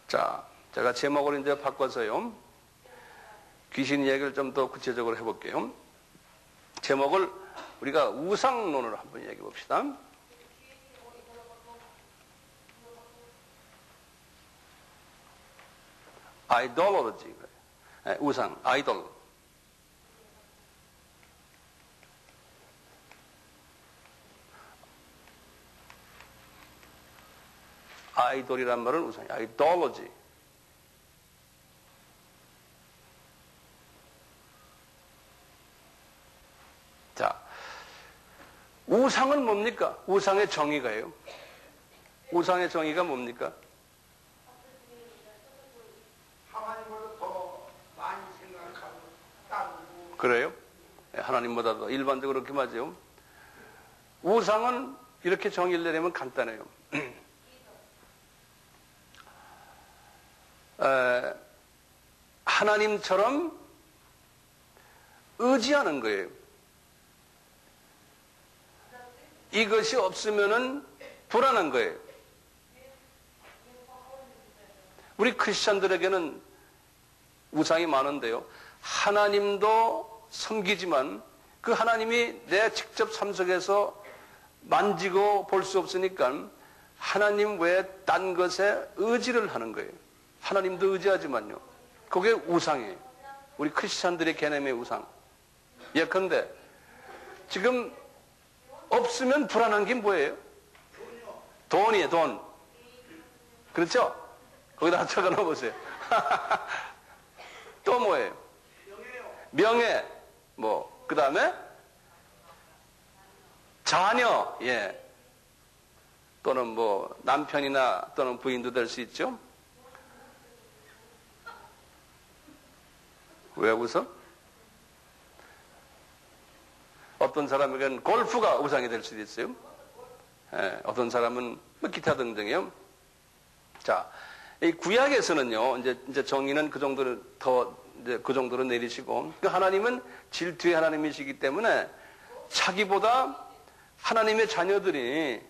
자, 제가 제목을 이제 바꿔서요. 귀신 이야기를 좀 더 구체적으로 해볼게요. 제목을 우리가 우상론으로 한번 얘기해 봅시다. 아이돌로지, 우상, 아이돌. 아이돌이란 말은 우상이, 아이돌로지. 자, 우상은 뭡니까? 우상의 정의가요. 우상의 정의가 뭡니까? 하나님보다 더 많이 생각하고 따르고. 그래요? 하나님보다 더 일반적으로 그렇게 맞아요. 우상은 이렇게 정의를 내리면 간단해요. 하나님처럼 의지하는 거예요. 이것이 없으면은 불안한 거예요. 우리 크리스천들에게는 우상이 많은데요. 하나님도 섬기지만 그 하나님이 내 직접 삶 속에서 만지고 볼 수 없으니까 하나님 외에 딴 것에 의지를 하는 거예요. 하나님도 의지하지만요. 그게 우상이에요. 우리 크리스천들의 개념의 우상. 예컨대 지금 없으면 불안한 게 뭐예요? 돈이에요, 돈. 그렇죠? 거기다 적어 넣어보세요. 또 뭐예요? 명예. 뭐, 그 다음에 자녀. 예. 또는 뭐, 남편이나 또는 부인도 될 수 있죠? 왜 웃어? 어떤 사람에게는 골프가 우상이 될 수도 있어요. 예, 어떤 사람은 뭐 기타 등등이요. 자, 이 구약에서는요, 이제 정의는 그 정도를 이제 그 정도로 내리시고, 그 하나님은 질투의 하나님이시기 때문에 자기보다 하나님의 자녀들이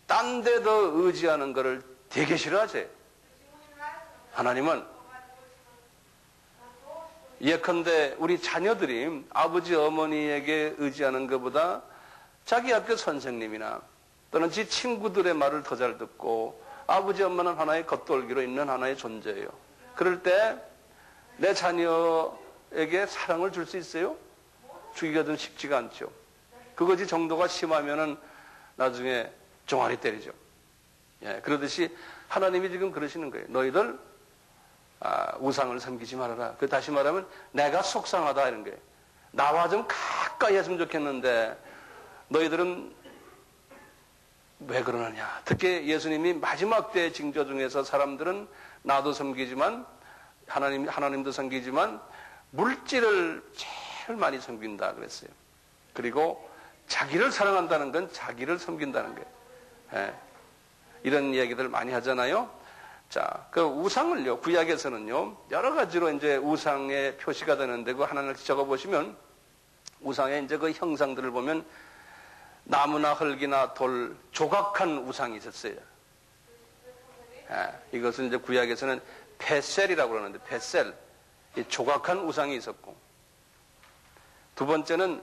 딴 데 더 의지하는 것을 되게 싫어하세요. 하나님은 예컨대 우리 자녀들이 아버지 어머니에게 의지하는 것보다 자기 학교 선생님이나 또는 지 친구들의 말을 더 잘 듣고 아버지 엄마는 하나의 겉돌기로 있는 하나의 존재예요. 그럴 때 내 자녀에게 사랑을 줄 수 있어요? 주기가 좀 쉽지가 않죠. 그것이 정도가 심하면은 나중에 종아리 때리죠. 예, 그러듯이 하나님이 지금 그러시는 거예요. 너희들 우상을 섬기지 말아라. 그 다시 말하면 내가 속상하다 이런 거예요. 나와 좀 가까이 했으면 좋겠는데 너희들은 왜 그러느냐. 특히 예수님이 마지막 때의 징조 중에서 사람들은 나도 섬기지만 하나님도 섬기지만 물질을 제일 많이 섬긴다 그랬어요. 그리고 자기를 사랑한다는 건 자기를 섬긴다는 거예요. 예. 이런 이야기들 많이 하잖아요. 자, 그 우상을요, 구약에서는요, 여러 가지로 이제 우상의 표시가 되는데, 그 하나를 적어 보시면, 우상의 이제 그 형상들을 보면, 나무나 흙이나 돌, 조각한 우상이 있었어요. 예, 이것은 이제 구약에서는 페셀이라고 그러는데, 페셀. 이 조각한 우상이 있었고, 두 번째는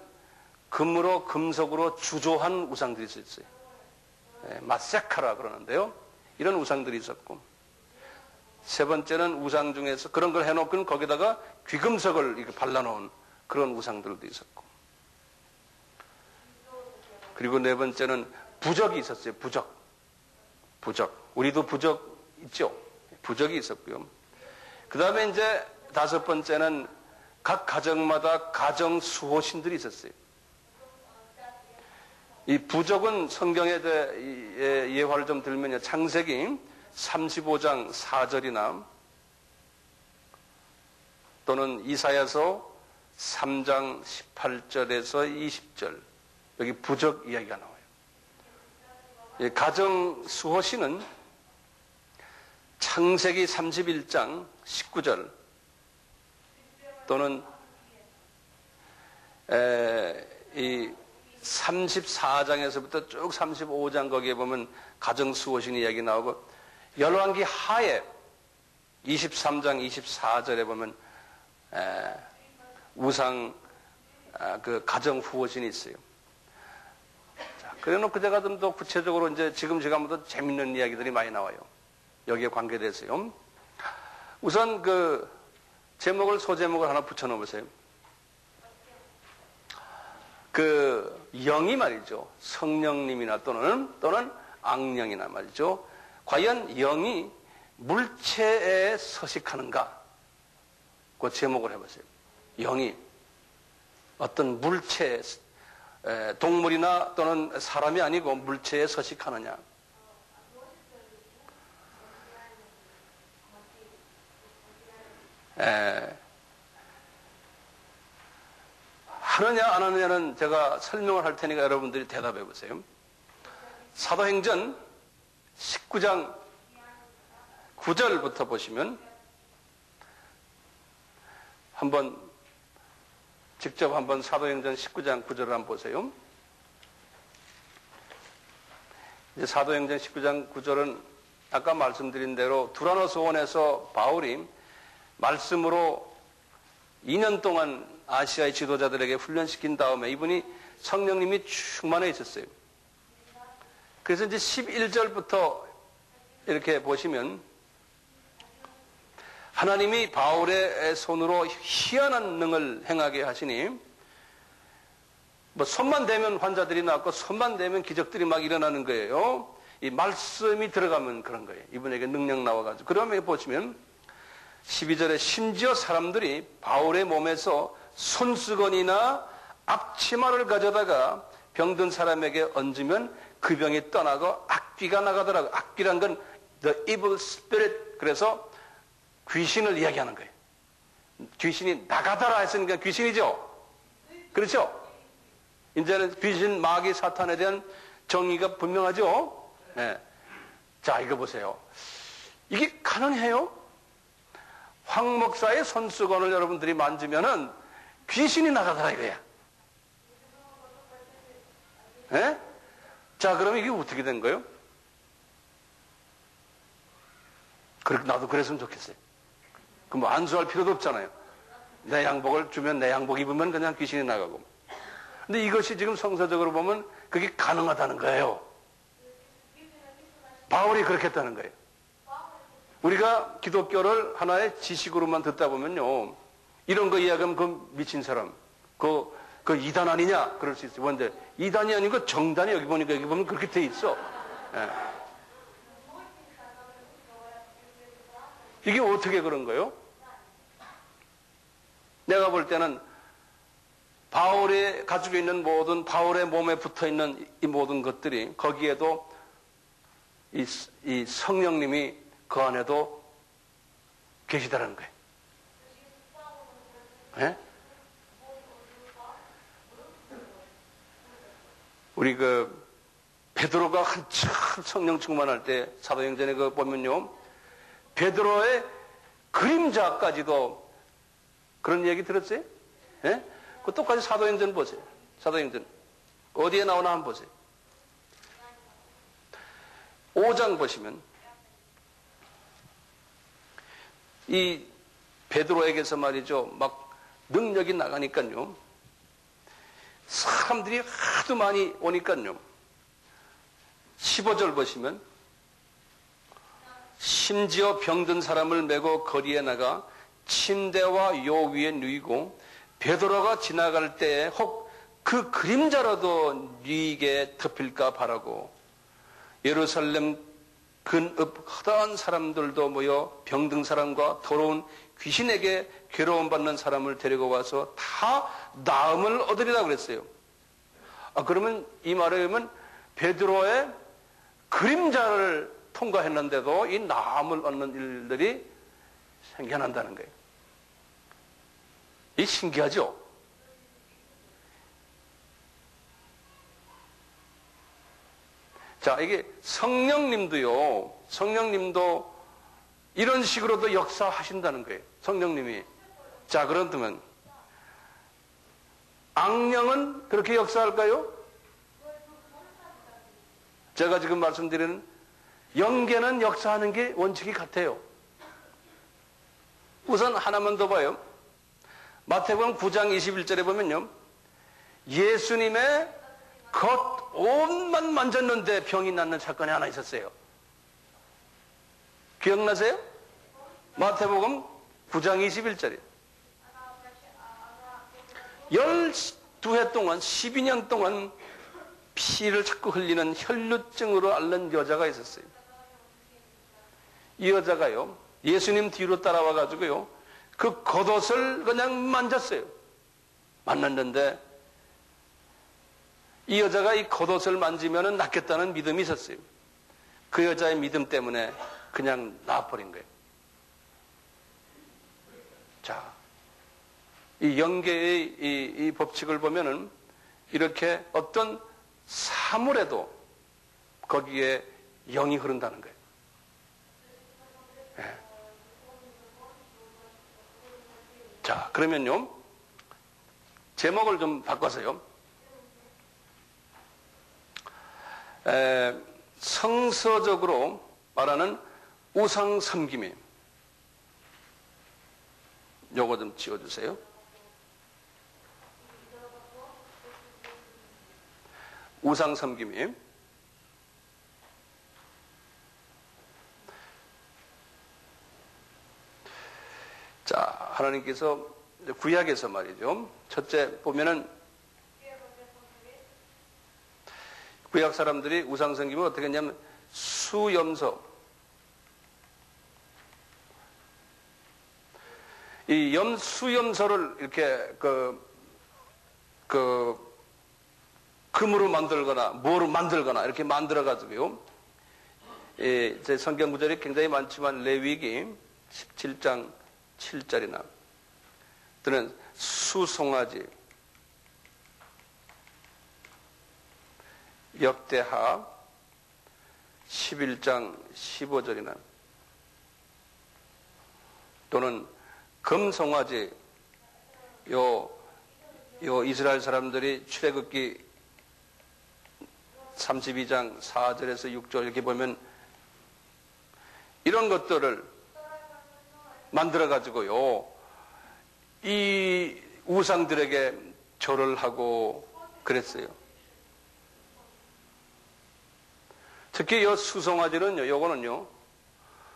금으로, 금속으로 주조한 우상들이 있었어요. 예, 마세카라 그러는데요. 이런 우상들이 있었고, 세 번째는 우상 중에서 그런 걸 해놓고는 거기다가 귀금속을 이렇게 발라놓은 그런 우상들도 있었고. 그리고 네 번째는 부적이 있었어요. 부적. 우리도 부적 있죠? 부적이 있었고요. 그 다음에 이제 다섯 번째는 각 가정마다 가정 수호신들이 있었어요. 이 부적은 성경에 대해 예화를 좀 들면요. 창세기 35장 4절이나 또는 이사야서 3장 18절에서 20절 여기 부적 이야기가 나와요. 가정 수호신은 창세기 31장 19절 또는 이 34장에서부터 쭉 35장 거기에 보면 가정 수호신 이야기 나오고 열왕기 하에 23장 24절에 보면 우상 그 가정 후보신이 있어요. 자, 그래놓고 제가 좀 더 구체적으로 이제 지금 제가 한번 더 재밌는 이야기들이 많이 나와요. 여기에 관계돼서요. 우선 그 제목을 소제목을 하나 붙여놓으세요. 그 영이 말이죠. 성령님이나 또는 악령이나 말이죠. 과연 영이 물체에 서식하는가? 그 제목을 해보세요. 영이 어떤 물체, 동물이나 또는 사람이 아니고 물체에 서식하느냐? 하느냐 안 하느냐는 제가 설명을 할 테니까 여러분들이 대답해 보세요. 사도행전 19장 9절부터 보시면 직접 한번 사도행전 19장 9절을 한번 보세요. 이제 사도행전 19장 9절은 아까 말씀드린 대로 두라노스 원에서 바울이 말씀으로 2년 동안 아시아의 지도자들에게 훈련시킨 다음에 이분이 성령님이 충만해 있었어요. 그래서 이제 11절부터 이렇게 보시면 하나님이 바울의 손으로 희한한 능을 행하게 하시니 뭐 손만 대면 환자들이 낫고 손만 대면 기적들이 막 일어나는 거예요. 이 말씀이 들어가면 그런 거예요. 이분에게 능력 나와가지고. 그러면 보시면 12절에 심지어 사람들이 바울의 몸에서 손수건이나 앞치마를 가져다가 병든 사람에게 얹으면 그 병이 떠나고 악귀가 나가더라고요. 악귀란 건 the evil spirit. 그래서 귀신을 이야기하는 거예요. 귀신이 나가더라 했으니까 귀신이죠. 그렇죠? 이제는 귀신, 마귀, 사탄에 대한 정의가 분명하죠. 네. 자, 이거 보세요. 이게 가능해요? 황 목사의 손수건을 여러분들이 만지면은 귀신이 나가더라 이거야. 네? 자, 그러면 이게 어떻게 된 거예요? 나도 그랬으면 좋겠어요. 그럼 뭐 안수할 필요도 없잖아요. 내 양복을 주면 내 양복 입으면 그냥 귀신이 나가고. 근데 이것이 지금 성서적으로 보면 그게 가능하다는 거예요. 바울이 그렇게 했다는 거예요. 우리가 기독교를 하나의 지식으로만 듣다 보면요. 이런 거 이야기하면 그 미친 사람, 그 이단 아니냐? 그럴 수 있어요. 근데 이단이 아니고 정단이 여기 보면 그렇게 돼 있어. 예. 이게 어떻게 그런 거예요? 내가 볼 때는 바울이 가지고 있는 바울의 몸에 붙어 있는 이 모든 것들이 거기에도 이 성령님이 그 안에도 계시다는 거예요. 네? 우리 베드로가 한참 성령 충만할 때 사도행전에 보면요. 베드로의 그림자까지도 그런 얘기 들었어요? 예? 그 똑같이 사도행전 보세요. 사도행전. 어디에 나오나 한번 보세요. 5장 보시면 이 베드로에게서 말이죠. 막 능력이 나가니까요. 사람들이 하도 많이 오니까요. 15절 보시면 심지어 병든 사람을 메고 거리에 나가 침대와 요 위에 누이고 베드로가 지나갈 때에 혹 그 그림자라도 누이게 덮일까 바라고 예루살렘 근읍 허다한 사람들도 모여 병든 사람과 더러운 귀신에게 괴로움받는 사람을 데리고 와서 다 나음을 얻으리라 그랬어요. 그러면 이 말에 보면 베드로의 그림자를 통과했는데도 이 나음을 얻는 일들이 생겨난다는 거예요. 이 신기하죠? 자, 이게 성령님도 이런 식으로도 역사하신다는 거예요. 성령님이. 자, 그렇다면 악령은 그렇게 역사할까요? 제가 지금 말씀드리는 영계는 역사하는 게 원칙이 같아요. 우선 하나만 더 봐요. 마태복음 9장 21절에 보면요. 예수님의 겉옷만 만졌는데 병이 낫는 사건이 하나 있었어요. 기억나세요? 마태복음 9장 21절이에요. 12해 동안 12년 동안 피를 자꾸 흘리는 혈루증으로 앓는 여자가 있었어요. 이 여자가요, 예수님 뒤로 따라와 가지고요, 그 겉옷을 그냥 만졌어요. 만났는데 이 여자가 이 겉옷을 만지면 낫겠다는 믿음이 있었어요. 그 여자의 믿음 때문에 그냥 나아버린 거예요. 자, 이 영계의 이 법칙을 보면은 이렇게 어떤 사물에도 거기에 영이 흐른다는 거예요. 네. 자, 그러면요, 제목을 좀 바꿔서요. 성서적으로 말하는 우상 섬김이에요. 요거 좀 지워주세요. 우상 섬김이에요. 자, 하나님께서 구약에서 말이죠. 첫째 보면은 구약 사람들이 우상 섬김을 어떻게 했냐면 수염소, 이 수염소를 이렇게 금으로 만들거나 뭐로 만들거나 이렇게 만들어 가지고요. 제 성경 구절이 굉장히 많지만 레위기 17장 7절이나 또는 수송아지, 역대하 11장 15절이나 또는 금송아지, 요 이스라엘 사람들이 출애굽기 32장 4절에서 6절 이렇게 보면 이런 것들을 만들어 가지고요, 이 우상들에게 절을 하고 그랬어요. 특히 이 수송아지는요, 요거는요,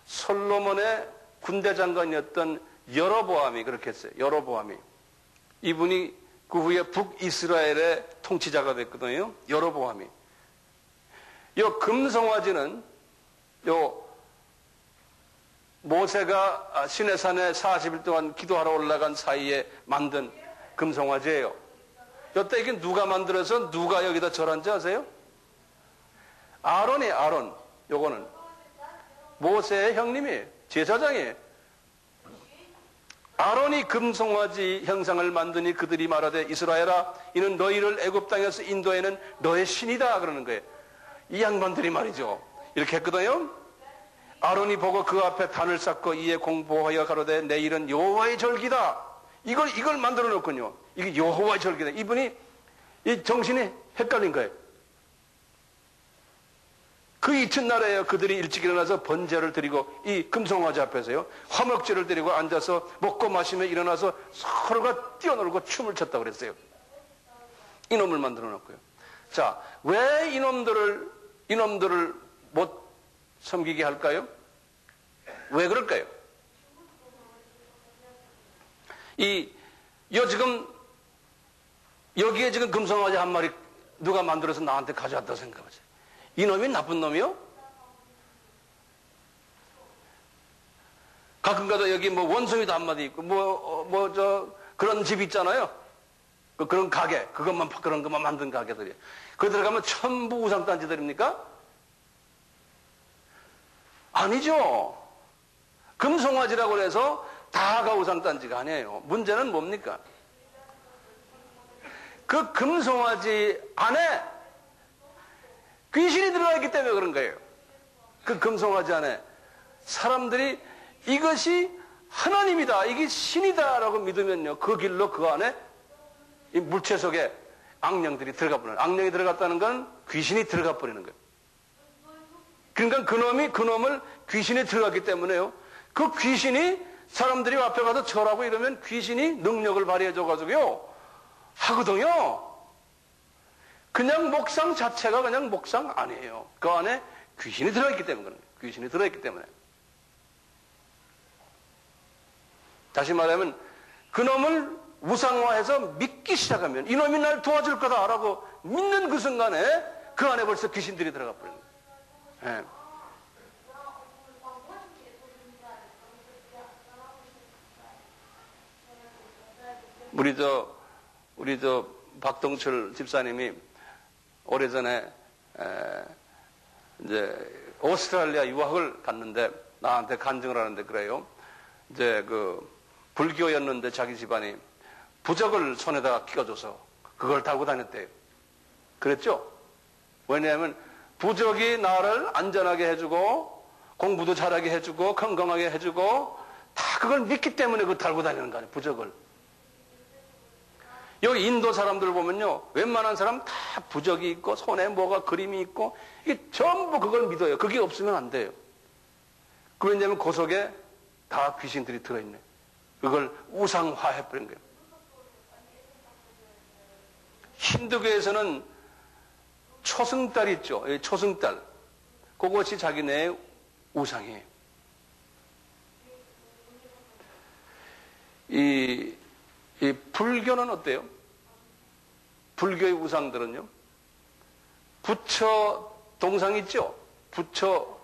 솔로몬의 군대 장관이었던 여로보암이 그렇게 했어요. 여로보암이. 이분이 그 후에 북이스라엘의 통치자가 됐거든요. 여로보암이. 요 금송아지는 요 모세가 시내산에 40일 동안 기도하러 올라간 사이에 만든 금송아지예요. 요때 이게 누가 만들어서 누가 여기다 절한지 아세요? 아론이, 아론. 요거는 모세의 형님이에요. 제사장이에요. 아론이 금송아지 형상을 만드니 그들이 말하되 이스라엘아, 이는 너희를 애굽 땅에서 인도에는 너의 신이다 그러는 거예요. 이 양반들이 말이죠, 이렇게 했거든요. 아론이 보고 그 앞에 단을 쌓고 이에 공보하여 가로되 내일은 여호와의 절기다. 이걸 만들어 놓군요. 이게 여호와의 절기다. 이분이 이 정신이 헷갈린 거예요. 그 이튿날에요, 그들이 일찍 일어나서 번제를 드리고 이 금송아지 앞에서요, 화목제를 드리고 앉아서 먹고 마시며 일어나서 서로가 뛰어놀고 춤을 췄다고 그랬어요. 이놈을 만들어 놓고요. 자, 왜 이놈들을 못 섬기게 할까요? 왜 그럴까요? 여기에 지금 금송아지 한 마리 누가 만들어서 나한테 가져왔다고 생각하세요. 이놈이 나쁜 놈이요? 가끔가다 여기 뭐 원숭이도 한 마리 있고 그런 집 있잖아요. 그런 가게, 그런 것만 만든 가게들이. 그 들어가면 전부 우상단지들입니까? 아니죠. 금송아지라고 해서 다가 우상단지가 아니에요. 문제는 뭡니까? 그 금송아지 안에 귀신이 들어가 있기 때문에 그런 거예요. 그 금송아지 안에 사람들이 이것이 하나님이다, 이게 신이다라고 믿으면요, 그 길로 그 안에 이 물체 속에 악령들이 들어가 버려요. 악령이 들어갔다는 건 귀신이 들어가 버리는 거예요. 그러니까 그놈을 귀신이 들어갔기 때문에요, 그 귀신이 사람들이 앞에 가서 절하고 이러면 귀신이 능력을 발휘해줘가지고요 하거든요. 그냥 목상 자체가 그냥 목상 아니에요. 그 안에 귀신이 들어있기 때문에 그런 거예요. 귀신이 들어있기 때문에. 다시 말하면 그놈을 우상화해서 믿기 시작하면 이놈이 날 도와줄 거다라고 믿는 그 순간에 그 안에 벌써 귀신들이 들어가 버리는 거예요. 예. 우리 저 박동철 집사님이 오래전에 이제 오스트랄리아 유학을 갔는데 나한테 간증을 하는데 그래요. 이제 그 불교였는데 자기 집안이 부적을 손에다가 끼워줘서 그걸 달고 다녔대요. 그랬죠? 왜냐하면 부적이 나를 안전하게 해주고 공부도 잘하게 해주고 건강하게 해주고 다 그걸 믿기 때문에 그걸 달고 다니는 거 아니에요. 부적을. 여기 인도 사람들 보면요, 웬만한 사람 다 부적이 있고 손에 뭐가 그림이 있고 이게 전부 그걸 믿어요. 그게 없으면 안 돼요. 왜냐하면 그 속에 다 귀신들이 들어있네. 그걸 우상화해버린 거예요. 힌두교에서는 초승달 있죠. 초승달. 그것이 자기네의 우상이에요. 이 불교는 어때요? 불교의 우상들은요, 부처 동상 있죠? 부처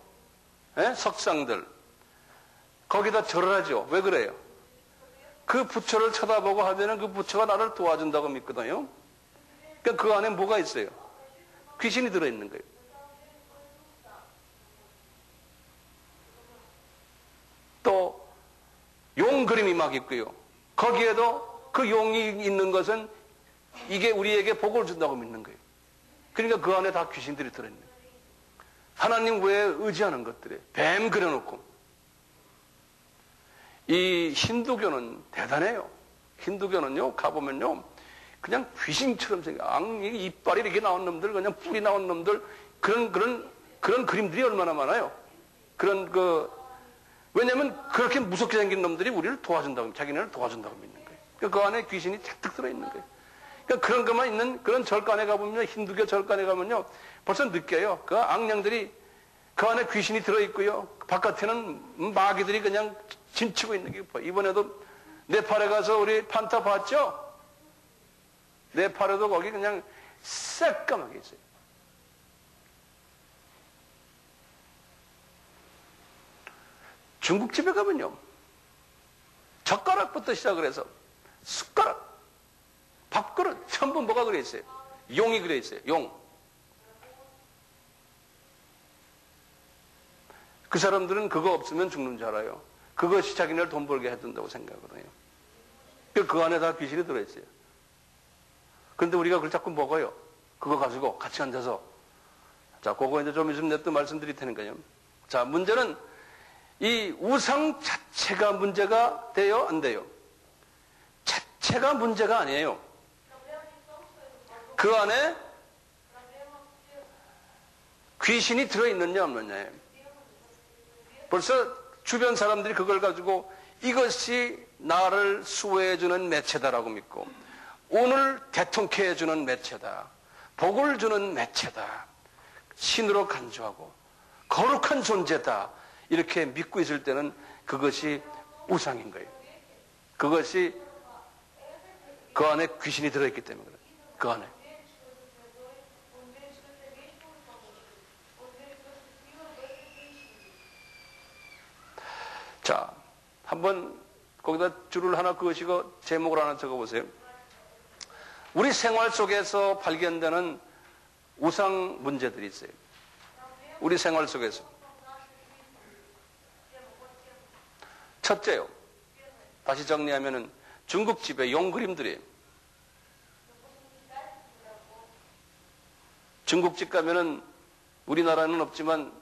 석상들. 거기다 절을 하죠. 왜 그래요? 그 부처를 쳐다보고 하면은 그 부처가 나를 도와준다고 믿거든요. 그러니까 그 안에 뭐가 있어요? 귀신이 들어있는 거예요. 또 용 그림이 막 있고요. 거기에도 그 용이 있는 것은 이게 우리에게 복을 준다고 믿는 거예요. 그러니까 그 안에 다 귀신들이 들어있는 거예요. 하나님 외에 의지하는 것들에 뱀 그려놓고. 이 힌두교는 대단해요. 힌두교는요, 가보면요, 그냥 귀신처럼 생겨. 이빨이 이렇게 나온 놈들, 그냥 뿔이 나온 놈들, 그런 그림들이 얼마나 많아요. 왜냐면 그렇게 무섭게 생긴 놈들이 우리를 도와준다고, 자기네를 도와준다고 믿는 거예요. 그러니까 그 안에 귀신이 잔뜩 들어있는 거예요. 그러니까 그런 것만 있는 그런 절간에 가보면요, 힌두교 절간에 가면요, 벌써 느껴요. 그 악령들이 그 안에 귀신이 들어있고요. 바깥에는 마귀들이 그냥 짐치고 있는 게 보여요. 이번에도 네팔에 가서 우리 판타 봤죠? 네팔에도 거기 그냥 새까맣게 있어요. 중국집에 가면요, 젓가락부터 시작을 해서 숟가락, 밥그릇, 전부 뭐가 그려있어요? 용이 그려있어요. 용. 그 사람들은 그거 없으면 죽는 줄 알아요. 그것이 자기네를 돈 벌게 해준다고 생각하거든요. 그 안에 다 귀신이 들어있어요. 그런데 우리가 그걸 자꾸 먹어요. 그거 가지고 같이 앉아서. 자, 그거 이제 좀 있으면 내가 또 말씀드릴 테니까요. 자, 문제는 이 우상 자체가 문제가 돼요? 안 돼요? 자체가 문제가 아니에요. 그 안에 귀신이 들어있느냐 없느냐예요. 벌써 주변 사람들이 그걸 가지고 이것이 나를 수호해주는 매체다라고 믿고, 오늘 대통케 해주는 매체다, 복을 주는 매체다, 신으로 간주하고 거룩한 존재다, 이렇게 믿고 있을 때는 그것이 우상인 거예요. 그것이 그 안에 귀신이 들어있기 때문에 그래요. 그 안에. 자, 한번 거기다 줄을 하나 그으시고 제목을 하나 적어보세요. 우리 생활 속에서 발견되는 우상 문제들이 있어요. 우리 생활 속에서. 첫째요. 다시 정리하면은 중국집에 용 그림들이에요. 중국집 가면은 우리나라는 없지만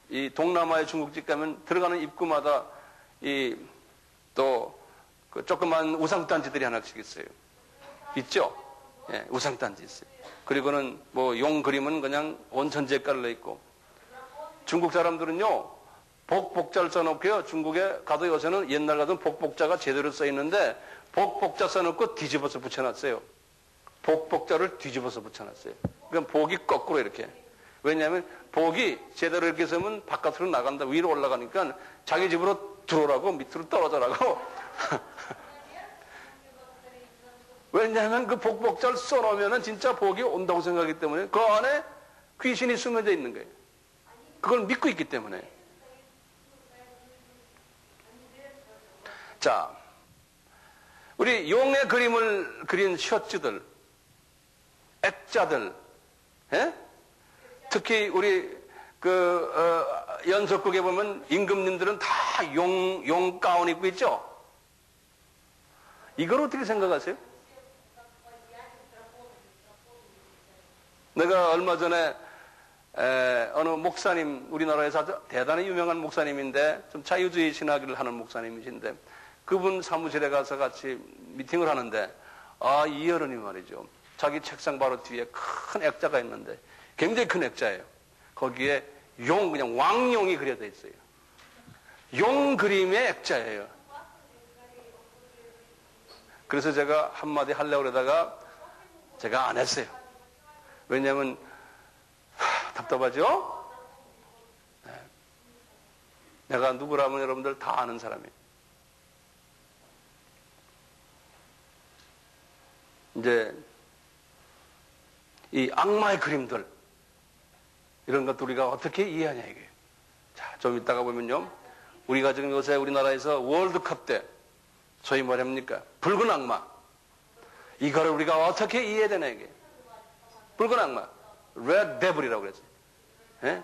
이 동남아의 중국집 가면 들어가는 입구마다 또 그 조그만 우상단지들이 하나씩 있어요. 있죠? 예, 우상단지 있어요. 그리고는 뭐 용 그림은 그냥 온 전체에 깔려 있고, 중국 사람들은요, 복복자를 써놓고요. 중국에 가도 요새는 옛날 같은 복복자가 제대로 써 있는데 복복자 써놓고 뒤집어서 붙여놨어요. 복복자를 뒤집어서 붙여놨어요. 그러니까 복이 거꾸로 이렇게. 왜냐하면 복이 제대로 이렇게 쓰면 바깥으로 나간다. 위로 올라가니까 자기 집으로 들어오라고 밑으로 떨어져라고. 왜냐하면 그 복복자를 써놓으면 진짜 복이 온다고 생각하기 때문에 그 안에 귀신이 숨어져 있는 거예요. 그걸 믿고 있기 때문에. 자, 우리 용의 그림을 그린 셔츠들, 액자들, 예? 특히 우리 연속극에 보면 임금님들은 다 용 가운 입고 있죠? 이걸 어떻게 생각하세요? 내가 얼마 전에 어느 목사님, 우리나라에서 아주 대단히 유명한 목사님인데 좀 자유주의 신학을 하는 목사님이신데 그분 사무실에 가서 같이 미팅을 하는데 이 어른이 말이죠. 자기 책상 바로 뒤에 큰 액자가 있는데 굉장히 큰 액자예요. 거기에 그냥 왕용이 그려져 있어요. 용 그림의 액자예요. 그래서 제가 한마디 하려고 그러다가 제가 안 했어요. 왜냐하면 답답하죠? 네. 내가 누구라면 여러분들 다 아는 사람이에요. 이제 이 악마의 그림들 이런 것도 우리가 어떻게 이해하냐 이게. 자, 좀 이따가 보면요. 우리가 지금 요새 우리나라에서 월드컵 때 소위 뭐랍니까? 붉은 악마. 이거를 우리가 어떻게 이해해야 되나 이게. 붉은 악마. Red Devil이라고 그랬어요. 예?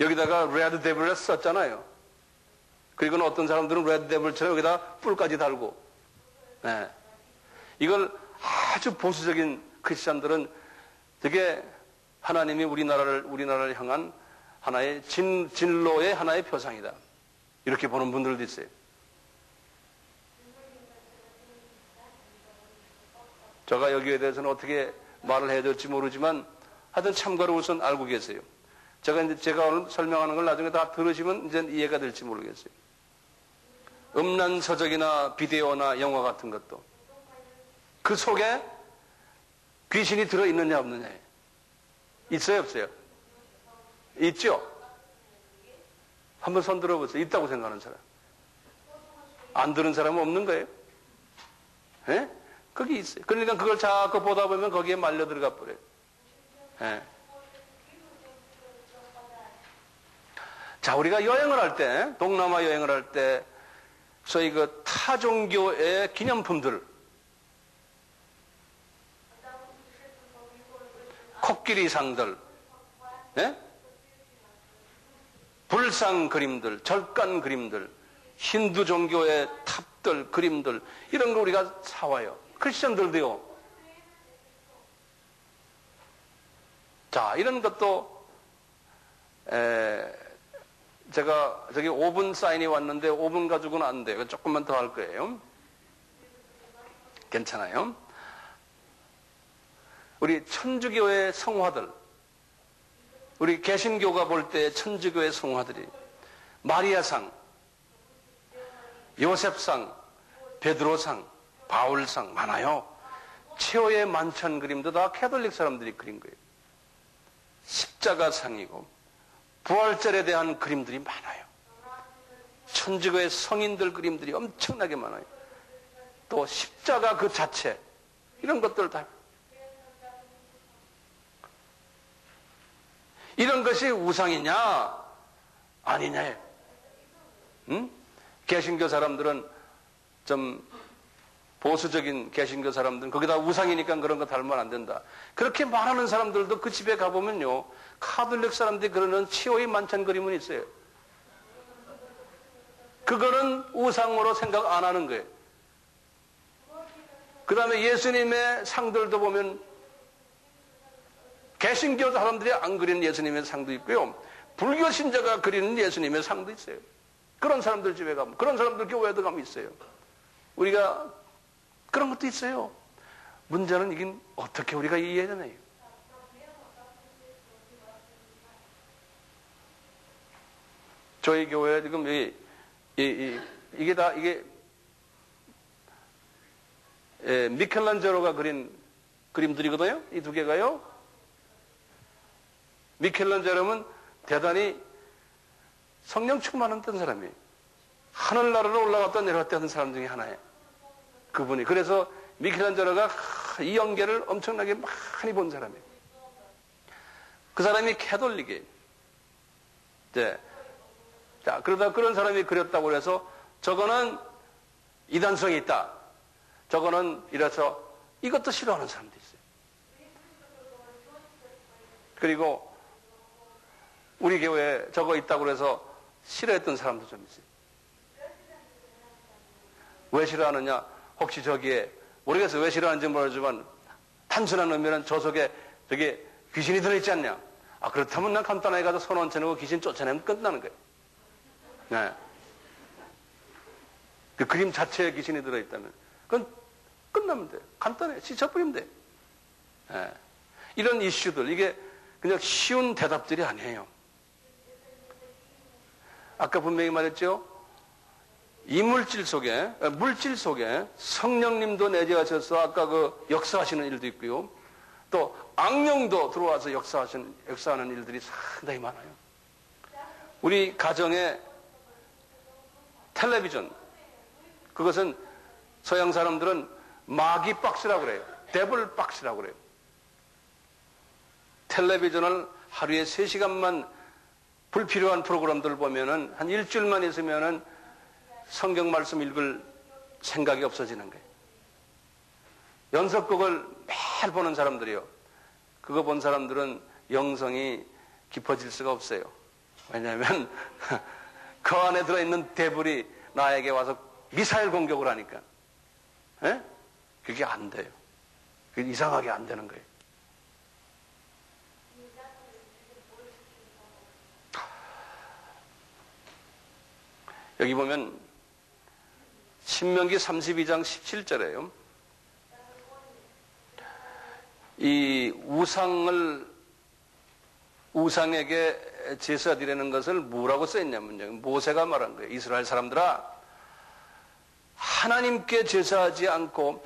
여기다가 Red Devil을 썼잖아요. 그리고는 어떤 사람들은 Red Devil처럼 여기다 뿔까지 달고. 예. 이걸 아주 보수적인 크리스찬들은 되게 하나님이 우리나라를 향한 하나의 진로의 하나의 표상이다. 이렇게 보는 분들도 있어요. 제가 여기에 대해서는 어떻게 말을 해야 될지 모르지만 하여튼 참고로 우선 알고 계세요. 제가 오늘 설명하는 걸 나중에 다 들으시면 이제 이해가 될지 모르겠어요. 음란 서적이나 비디오나 영화 같은 것도 그 속에 귀신이 들어있느냐 없느냐 있어요 없어요? 있죠? 한번 손 들어보세요. 있다고 생각하는 사람. 안 들은 사람은 없는 거예요? 예? 거기 있어요. 그러니까 그걸 자꾸 보다 보면 거기에 말려 들어가 버려요. 예. 자, 우리가 여행을 할 때, 동남아 여행을 할 때, 소위 그 타종교의 기념품들, 코끼리상들, 예? 불상 그림들, 절간 그림들, 힌두 종교의 탑들, 그림들, 이런 거 우리가 사와요. 크리스천들도요. 자, 이런 것도, 제가 저기 5분 사인이 왔는데 5분 가지고는 안 돼요. 조금만 더 할 거예요. 괜찮아요. 우리 천주교의 성화들, 우리 개신교가 볼 때 천주교의 성화들이 마리아상, 요셉상, 베드로상, 바울상 많아요. 최후의 만찬 그림도 다 캐톨릭 사람들이 그린 거예요. 십자가상이고 부활절에 대한 그림들이 많아요. 천주교의 성인들 그림들이 엄청나게 많아요. 또 십자가 그 자체 이런 것들 다 이런 것이 우상이냐 아니냐예요. 응? 개신교 사람들은 좀 보수적인 개신교 사람들은 거기다 우상이니까 그런 거 달면 안 된다. 그렇게 말하는 사람들도 그 집에 가보면요. 카톨릭 사람들이 그러는 치오의 만찬 그림은 있어요. 그거는 우상으로 생각 안 하는 거예요. 그 다음에 예수님의 상들도 보면 개신교 사람들이 안 그리는 예수님의 상도 있고요. 불교 신자가 그리는 예수님의 상도 있어요. 그런 사람들 집에 가면, 그런 사람들 교회도 가면 있어요. 우리가 그런 것도 있어요. 문제는 이게 어떻게 우리가 이해해야 되나요? 저희 교회 지금 이게 다 미켈란젤로가 그린 그림들이거든요. 이 두 개가요. 미켈란젤로는 대단히 성령 충만했던 사람이에요. 하늘나라로 올라갔다 내려갔다 하는 사람 중에 하나예요. 그분이. 그래서 미켈란젤로가 이 연계를 엄청나게 많이 본 사람이에요. 그 사람이 캐톨릭이에요. 네. 자, 그러다 그런 사람이 그렸다고 해서 저거는 이단성이 있다. 저거는 이래서 이것도 싫어하는 사람도 있어요. 그리고 우리 교회에 저거 있다고 해서 싫어했던 사람도 좀 있어요. 왜 싫어하느냐? 혹시 저기에 모르겠어요. 왜 싫어하는지 모르지만 단순한 의미는 저 속에 저기 귀신이 들어있지 않냐? 아, 그렇다면 난 간단하게 가서 손 얹혀내고 귀신 쫓아내면 끝나는 거예요. 네. 그 그림 자체에 귀신이 들어있다면 그건 끝나면 돼요. 간단해. 씻어버리면 돼요. 네. 이런 이슈들, 이게 그냥 쉬운 대답들이 아니에요. 아까 분명히 말했죠? 물질 속에 성령님도 내재하셔서 아까 그 역사하시는 일도 있고요. 또 악령도 들어와서 역사하는 일들이 상당히 많아요. 우리 가정에 텔레비전, 그것은 서양 사람들은 마귀 박스라고 그래요. 데블 박스라고 그래요. 텔레비전을 하루에 3시간만 불필요한 프로그램들을 보면은 한 일주일만 있으면은 성경 말씀 읽을 생각이 없어지는 거예요. 연속극을 매일 보는 사람들이요. 그거 본 사람들은 영성이 깊어질 수가 없어요. 왜냐하면 그 안에 들어있는 데블이 나에게 와서 미사일 공격을 하니까. 에? 그게 안 돼요. 그게 이상하게 안 되는 거예요. 여기 보면 신명기 32장 17절에요. 이 우상에게 제사 드리는 것을 뭐라고 써있냐면요. 모세가 말한 거예요. 이스라엘 사람들아, 하나님께 제사하지 않고,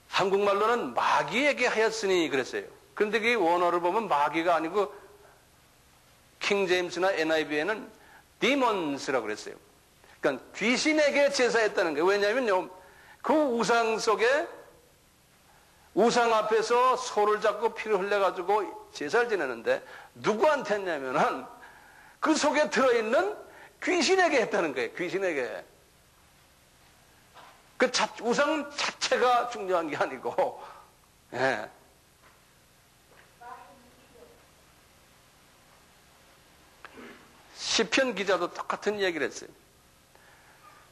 한국말로는 마귀에게 하였으니 그랬어요. 그런데 그 원어를 보면 마귀가 아니고 킹제임스나 NIV에는 demons라고 그랬어요. 그러니까 귀신에게 제사했다는 거예요. 왜냐하면요, 그 우상 속에 우상 앞에서 소를 잡고 피를 흘려가지고 제사를 지내는데 누구한테 했냐면은 그 속에 들어있는 귀신에게 했다는 거예요. 귀신에게. 그 우상 자체가 중요한 게 아니고, 예. 시편 기자도 똑같은 얘기를 했어요.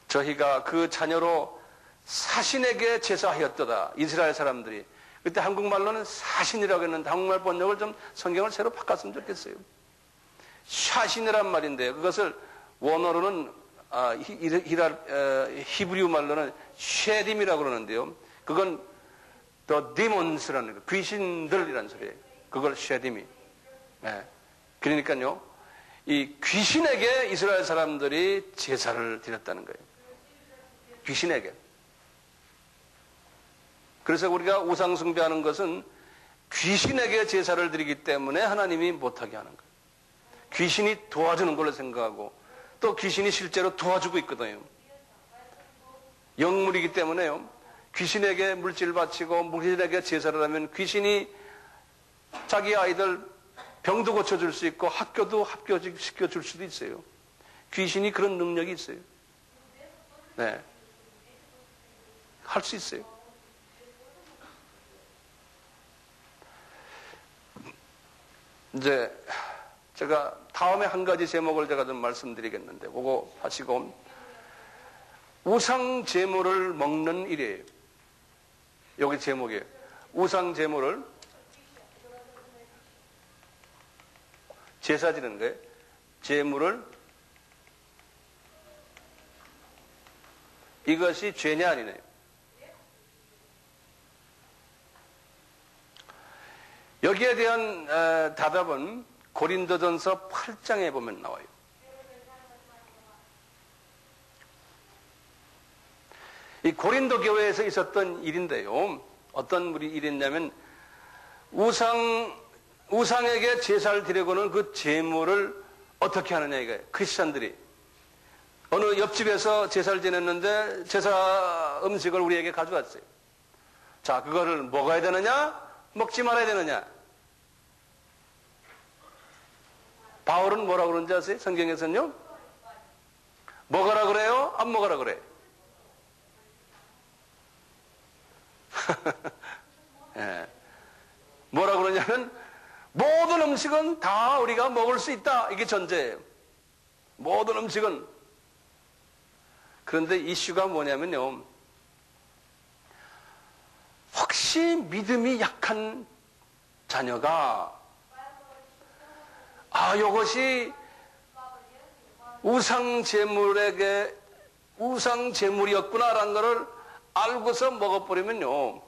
저희가 그 자녀로 사신에게 제사하였도다. 이스라엘 사람들이. 그때 한국말로는 사신이라고 했는데 한국말 번역을 좀 성경을 새로 바꿨으면 좋겠어요. 샤신이란 말인데요. 그것을 원어로는 히브리어 말로는 쉐딤이라고 그러는데요. 그건 the demons라는 거, 귀신들이라는 소리예요. 그걸 쉐딤이. 네. 그러니까요, 이 귀신에게 이스라엘 사람들이 제사를 드렸다는 거예요. 귀신에게. 그래서 우리가 우상 숭배하는 것은 귀신에게 제사를 드리기 때문에 하나님이 못하게 하는 거예요. 귀신이 도와주는 걸로 생각하고 또 귀신이 실제로 도와주고 있거든요. 영물이기 때문에요. 귀신에게 물질을 바치고 귀신에게 제사를 하면 귀신이 자기 아이들 병도 고쳐줄 수 있고 학교도 합격시켜줄 수도 있어요. 귀신이 그런 능력이 있어요. 네. 할 수 있어요. 이제 제가 다음에 한 가지 제목을 제가 좀 말씀드리겠는데 그거 하시고, 우상 제물을 먹는 일이에요. 여기 제목이에요. 우상 제물을 제사 지는 거예요. 제물을, 이것이 죄냐 아니냐. 여기에 대한 답은 고린도전서 8장에 보면 나와요. 이 고린도 교회에서 있었던 일인데요. 어떤 일이었냐면 우상에게 제사를 드리고는 그 제물을 어떻게 하느냐 이거예요. 크리스천들이 어느 옆집에서 제사를 지냈는데 제사 음식을 우리에게 가져왔어요. 자, 그거를 먹어야 되느냐 먹지 말아야 되느냐. 바울은 뭐라고 그러는지 아세요? 성경에서는요. 먹어라 그래요? 안 먹어라 그래요? 예. 뭐라고 그러냐면 모든 음식은 다 우리가 먹을 수 있다. 이게 전제예요. 모든 음식은. 그런데 이슈가 뭐냐면요. 혹시 믿음이 약한 자녀가 이것이 우상 제물이었구나라는 것을 알고서 먹어버리면요.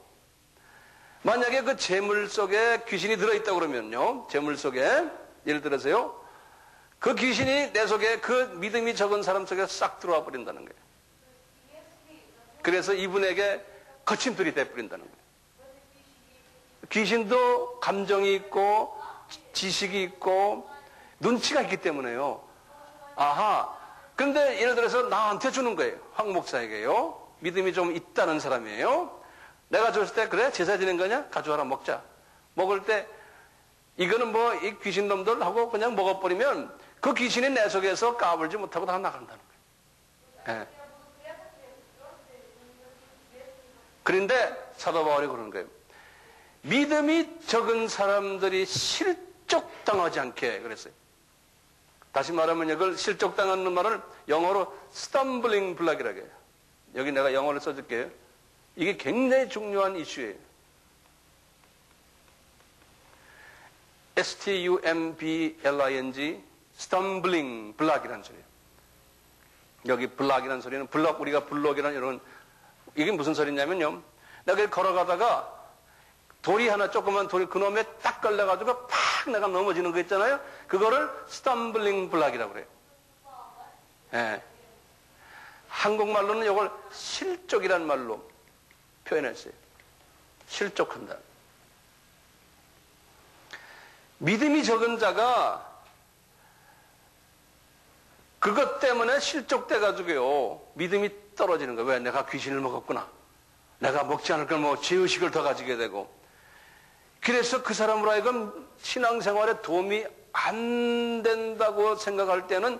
만약에 그 제물 속에 귀신이 들어있다고 그러면요. 제물 속에 예를 들어서요. 그 귀신이 내 속에 그 믿음이 적은 사람 속에 싹 들어와 버린다는 거예요. 그래서 이분에게 거침돌이 돼버린다는 거예요. 귀신도 감정이 있고 지식이 있고 눈치가 있기 때문에요. 아하. 근데 예를 들어서 나한테 주는 거예요. 황 목사에게요. 믿음이 좀 있다는 사람이에요. 내가 줬을 때 그래 제사 지낸 거냐? 가져와라 먹자. 먹을 때 이거는 뭐 이 귀신놈들 하고 그냥 먹어버리면 그 귀신이 내 속에서 까불지 못하고 다 나간다는 거예요. 예. 그런데 사도 바울이 그러는 거예요. 믿음이 적은 사람들이 실족당하지 않게 그랬어요. 다시 말하면 이걸 실족당하는 말을 영어로 stumbling block이라고 해요. 여기 내가 영어를 써줄게요. 이게 굉장히 중요한 이슈예요. stumbling, stumbling block이라는 소리예요. 여기 block이라는 소리는 우리가 블록이라는 이런 이게 무슨 소리냐면요. 내가 걸어가다가 돌이 하나 조그만 돌이 그놈에 딱 걸려가지고 팍 내가 넘어지는 거 있잖아요. 그거를 stumbling block이라고 그래요. 예. 한국말로는 이걸 실족이라는 말로 표현했어요. 실족한다. 믿음이 적은 자가 그것 때문에 실족돼가지고요. 믿음이 떨어지는 거예요. 왜? 내가 귀신을 먹었구나. 내가 먹지 않을 걸 죄의식을 더 가지게 되고. 그래서 그 사람으로 하여금 신앙생활에 도움이 안 된다고 생각할 때는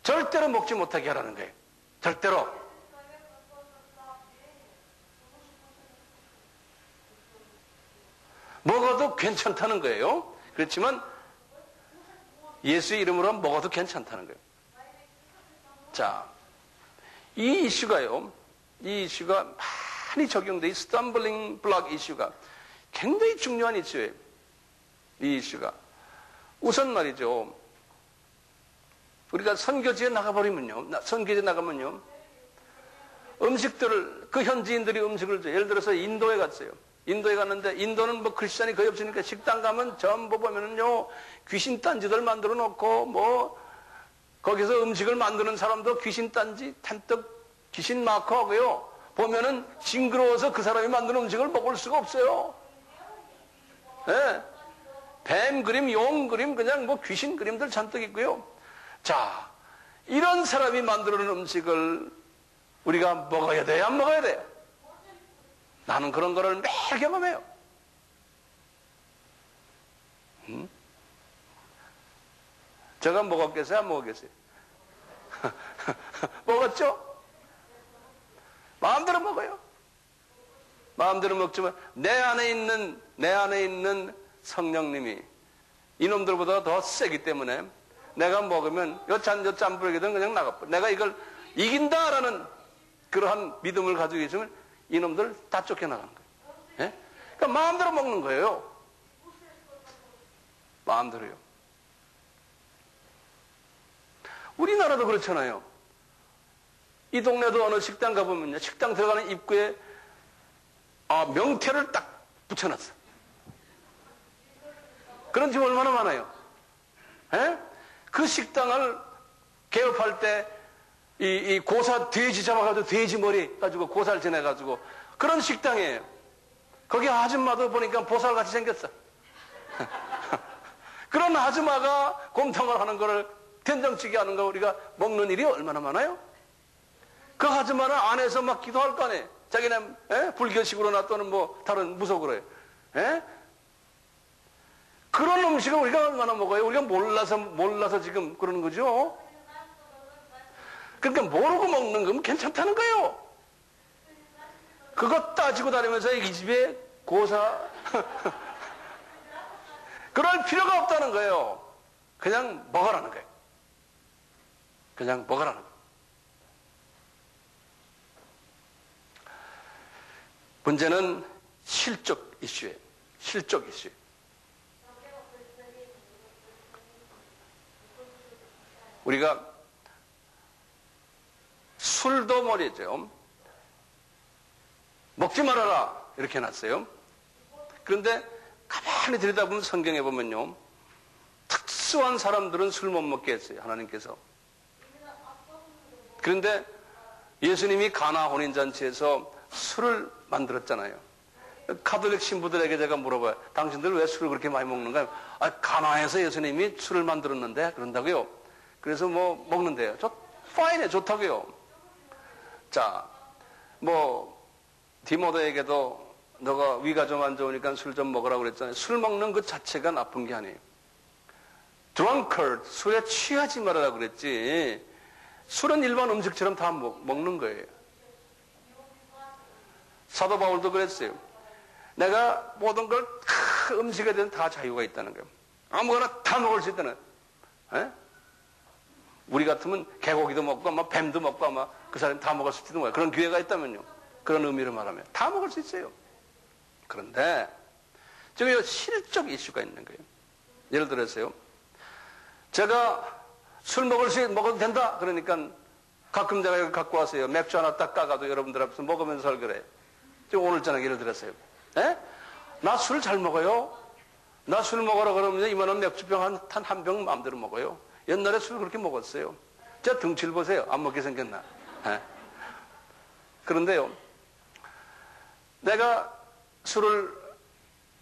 절대로 먹지 못하게 하라는 거예요. 절대로. 먹어도 괜찮다는 거예요. 그렇지만 예수의 이름으로 먹어도 괜찮다는 거예요. 자, 이 이슈가요. 이 이슈가 많이 적용돼. 이 스탬블링 블록 이슈가 굉장히 중요한 이슈예요. 이 이슈가. 우선 말이죠. 우리가 선교지에 나가버리면요. 선교지에 나가면요. 음식들을, 그 현지인들이 음식을 줘요. 예를 들어서 인도에 갔어요. 인도에 갔는데, 인도는 뭐 크리스찬이 거의 없으니까 식당 가면 전부 보면은요, 귀신 딴지들 만들어 놓고, 거기서 음식을 만드는 사람도 귀신 딴지, 탄떡 귀신 마크 하고요. 보면은 징그러워서 그 사람이 만든 음식을 먹을 수가 없어요. 예. 뱀 그림, 용 그림, 그냥 귀신 그림들 잔뜩 있고요. 자, 이런 사람이 만들어 놓은 음식을 우리가 먹어야 돼요? 안 먹어야 돼요? 나는 그런 거를 매일 경험해요. 제가 먹었겠어요? 안 먹었겠어요? 먹었죠? 마음대로 먹어요. 마음대로 먹지만 내 안에 있는 성령님이 이놈들보다 더 세기 때문에 내가 먹으면 요 짠부르기든 그냥 나가버려. 내가 이걸 이긴다라는 그러한 믿음을 가지고 있으면 이놈들 다 쫓겨나가는 거예요. 예? 그러니까 마음대로 먹는 거예요. 마음대로요. 우리나라도 그렇잖아요. 이 동네도 어느 식당 가보면요. 식당 들어가는 입구에 명태를 딱 붙여놨어. 그런 집 얼마나 많아요. 예? 그 식당을 개업할 때 이 고사 돼지 잡아가지고 돼지 머리 가지고 고사를 지내가지고 그런 식당이에요. 거기 아줌마도 보니까 보살같이 생겼어. 그런 아줌마가 곰탕을 하는 거를 된장찌개 하는 거 우리가 먹는 일이 얼마나 많아요? 그 아줌마는 안에서 막 기도할 거 아니에요. 자기네 불교식으로나 또는 뭐 다른 무속으로 해요. 에? 그런 음식을 우리가 얼마나 먹어요? 우리가 몰라서 지금 그러는 거죠. 그러니까 모르고 먹는 건 괜찮다는 거예요. 그거 따지고 다니면서 이 집에 고사 그럴 필요가 없다는 거예요. 그냥 먹으라는 거예요. 그냥 먹으라는 거예요. 문제는 실적 이슈예요. 실적 이슈. 우리가 술도 말이죠. 먹지 말아라 이렇게 해놨어요. 그런데 가만히 들여다보면 성경에 보면요. 특수한 사람들은 술 못 먹게 했어요. 하나님께서. 그런데 예수님이 가나 혼인잔치에서 술을 만들었잖아요. 가톨릭 신부들에게 제가 물어봐요. 당신들 왜 술을 그렇게 많이 먹는가요? 가나에서 예수님이 술을 만들었는데 그런다고요. 그래서 뭐 먹는데요. 파인해 좋다고요. 자, 뭐 디모데에게도 너가 위가 좀 안 좋으니까 술 좀 먹으라고 그랬잖아요. 술 먹는 것 자체가 나쁜 게 아니에요. drunkard, 술에 취하지 말아라 그랬지. 술은 일반 음식처럼 다 먹는 거예요. 사도 바울도 그랬어요. 내가 모든 걸 음식에 대한 다 자유가 있다는 거예요. 아무거나 다 먹을 수 있다는 거예요. 우리 같으면 개고기도 먹고 아마 뱀도 먹고 아마 그 사람이 다 먹을 수 있는 거예요. 그런 기회가 있다면요. 그런 의미로 말하면 다 먹을 수 있어요. 그런데 저기 실적 이슈가 있는 거예요. 예를 들어서요. 제가 술 먹어도 된다. 그러니까 가끔 제가 이거 갖고 왔어요. 맥주 하나 딱 까가도 여러분들 앞에서 먹으면서 설교를 해요. 오늘 저녁 예를 들었어요. 나 술 잘 먹어요. 나 술 먹으라 그러면 이만한 맥주병 한 병 마음대로 먹어요. 옛날에 술 그렇게 먹었어요. 제 등치를 보세요. 안 먹게 생겼나. 그런데요. 내가 술을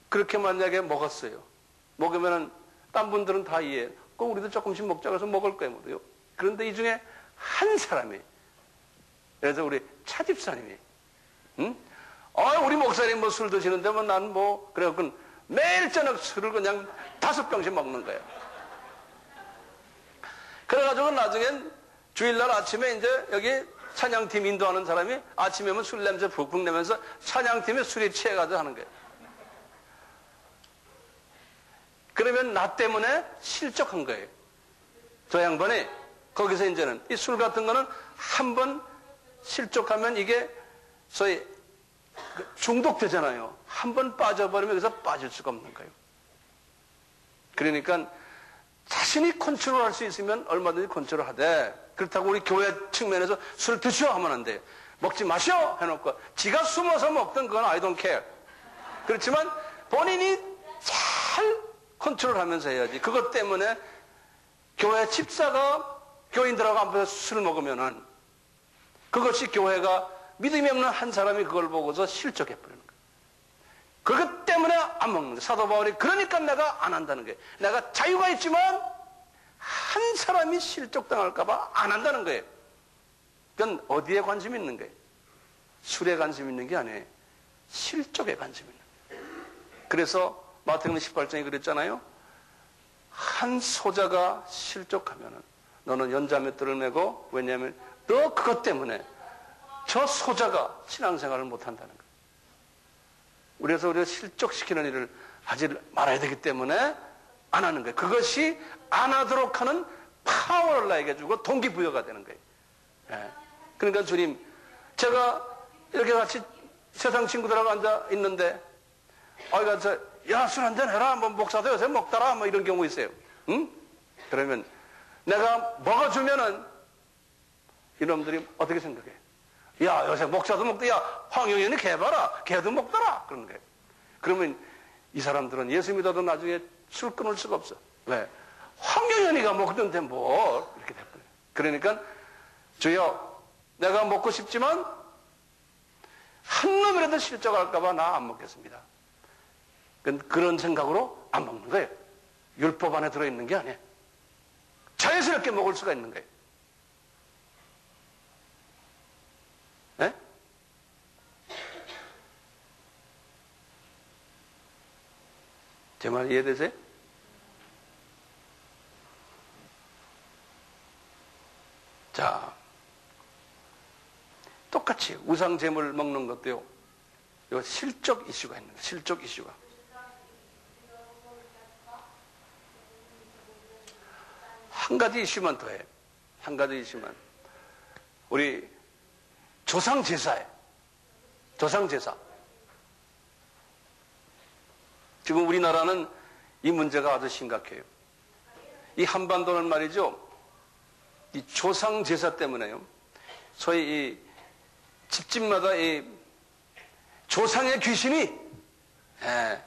그렇게 만약에 먹었어요. 먹으면은 딴 분들은 다 이해해요. 그럼 우리도 조금씩 먹자 그래서 먹을 거예요. 모두요. 그런데 이 중에 한 사람이 그래서 우리 차집사님이 우리 목사님 뭐 술 드시는데 뭐 난 뭐 그래갖고 매일 저녁 술을 그냥 5병씩 먹는 거예요. 그래가지고 나중엔 주일날 아침에 이제 여기 찬양팀 인도하는 사람이 아침에 오면 술 냄새 푹푹 내면서 찬양팀에 술이 취해가지고 하는 거예요. 그러면 나 때문에 실족한 거예요. 저 양반이 거기서 이제는 이 술 같은 거는 한번 실족하면 이게 소위 중독되잖아요. 한번 빠져버리면 여기서 빠질 수가 없는 거예요. 그러니까 자신이 컨트롤할 수 있으면 얼마든지 컨트롤하되 그렇다고 우리 교회 측면에서 술 드시오 하면 안 돼요. 먹지 마시오 해놓고 지가 숨어서 먹던 그건 I don't care. 그렇지만 본인이 잘 컨트롤하면서 해야지. 그것 때문에 교회 집사가 교인들하고 앞에서 술을 먹으면은 그것이 교회가 믿음이 없는 한 사람이 그걸 보고서 실족해버리는 거예요. 그것 때문에 안 먹는 거예요. 사도 바울이 그러니까 내가 안 한다는 거예요. 내가 자유가 있지만 한 사람이 실족당할까봐 안 한다는 거예요. 그건 어디에 관심 있는 거예요? 술에 관심 있는 게 아니에요. 실족에 관심 있는 거예요. 그래서 마태복음 18장에 그랬잖아요. 한 소자가 실족하면은 너는 연자맷돌을 메고 왜냐하면 너 그것 때문에 저 소자가 신앙생활을 못한다는 거예요. 그래서 우리가 실족시키는 일을 하지 말아야 되기 때문에 안 하는 거예요. 그것이 안 하도록 하는 파워를 나에게 주고 동기부여가 되는 거예요. 그러니까 주님, 제가 이렇게 같이 세상 친구들하고 앉아 있는데 야, 술 한잔 해라. 뭐 목사도 요새 먹더라. 뭐 이런 경우 있어요. 응? 그러면 내가 먹어주면은 이놈들이 어떻게 생각해? 야, 요새 목사도 먹더라. 야, 황영현이 걔 봐라. 걔도 먹더라. 그러는 거예요. 그러면 이 사람들은 예수 믿어도 나중에 술 끊을 수가 없어. 왜? 황영현이가 먹던데 뭐 이렇게 됐거든요. 그러니까 주여, 내가 먹고 싶지만 한 놈이라도 실족할까봐 나 안 먹겠습니다. 그런 생각으로 안 먹는 거예요. 율법 안에 들어있는 게 아니에요. 자연스럽게 먹을 수가 있는 거예요. 네? 제 말 이해되세요? 자, 똑같이 우상제물 먹는 것도요, 요 실적 이슈가 있는 거예요. 실적 이슈가. 한 가지 이슈만 더해. 한 가지 이슈만. 우리 조상제사에. 조상제사. 지금 우리나라는 이 문제가 아주 심각해요. 이 한반도는 말이죠. 이 조상제사 때문에요. 소위 이 집집마다 이 조상의 귀신이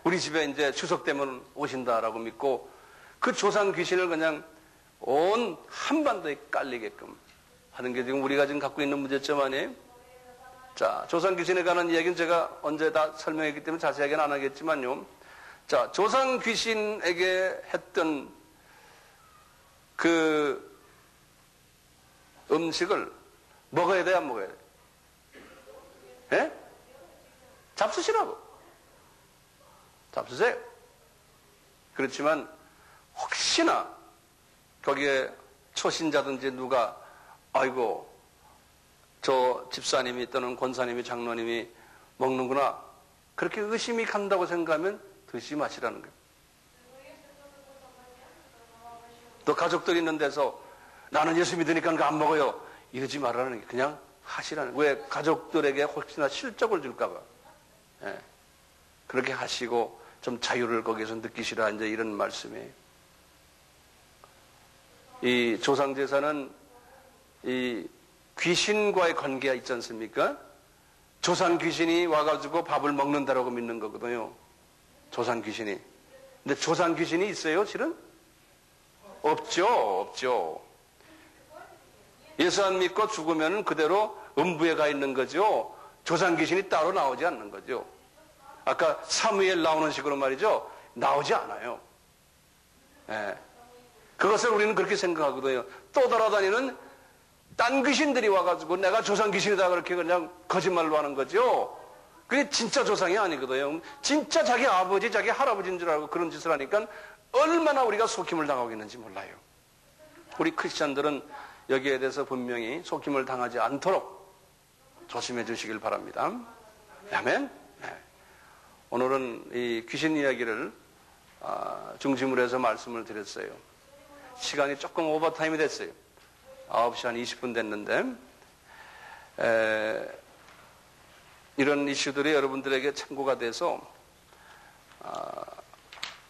우리 집에 이제 추석 때면 오신다라고 믿고 그 조상 귀신을 그냥 온 한반도에 깔리게끔 하는 게 지금 우리가 지금 갖고 있는 문제점 아니에요? 자, 조상 귀신에 관한 이야기는 제가 언제 다 설명했기 때문에 자세하게는 안 하겠지만요. 자, 조상 귀신에게 했던 그 음식을 먹어야 돼, 안 먹어야 돼? 예? 잡수시라고. 잡수세요. 그렇지만 혹시나 거기에 초신자든지 누가 아이고 저 집사님이 또는 권사님이 장로님이 먹는구나 그렇게 의심이 간다고 생각하면 드시지 마시라는 거예요. 또 가족들이 있는 데서 나는 예수 믿으니까 그거 안 먹어요 이러지 말라는 게 그냥 하시라는 거예요. 왜 가족들에게 혹시나 실적을 줄까 봐. 예. 그렇게 하시고 좀 자유를 거기서 느끼시라 이제 이런 말씀이에요. 이 조상제사는 이 귀신과의 관계가 있지 않습니까? 조상 귀신이 와가지고 밥을 먹는다라고 믿는 거거든요. 조상 귀신이. 근데 조상 귀신이 있어요, 실은? 없죠, 없죠. 예수 안 믿고 죽으면 그대로 음부에 가 있는 거죠. 조상 귀신이 따로 나오지 않는 거죠. 아까 사무엘 나오는 식으로 말이죠. 나오지 않아요. 예. 그것을 우리는 그렇게 생각하거든요. 또 돌아다니는 딴 귀신들이 와가지고 내가 조상 귀신이다 그렇게 그냥 거짓말로 하는 거죠. 그게 진짜 조상이 아니거든요. 진짜 자기 아버지, 자기 할아버지인 줄 알고 그런 짓을 하니까 얼마나 우리가 속임을 당하고 있는지 몰라요. 우리 크리스찬들은 여기에 대해서 분명히 속임을 당하지 않도록 조심해 주시길 바랍니다. 아멘. 네. 오늘은 이 귀신 이야기를 중심으로 해서 말씀을 드렸어요. 시간이 조금 오버타임이 됐어요. 9시 한 20분 됐는데 이런 이슈들이 여러분들에게 참고가 돼서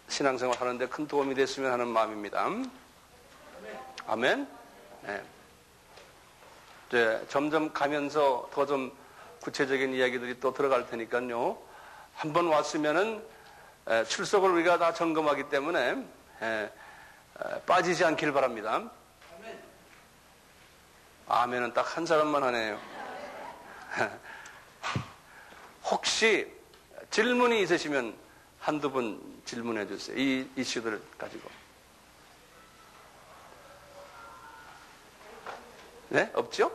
신앙생활 하는데 큰 도움이 됐으면 하는 마음입니다. 아멘. 네. 이제 점점 가면서 더 좀 구체적인 이야기들이 또 들어갈 테니까요. 한번 왔으면은 출석을 우리가 다 점검하기 때문에 빠지지 않길 바랍니다. 아멘은 딱 한 사람만 하네요. 혹시 질문이 있으시면 한두 분 질문해 주세요. 이 이슈들을 가지고. 네? 없죠?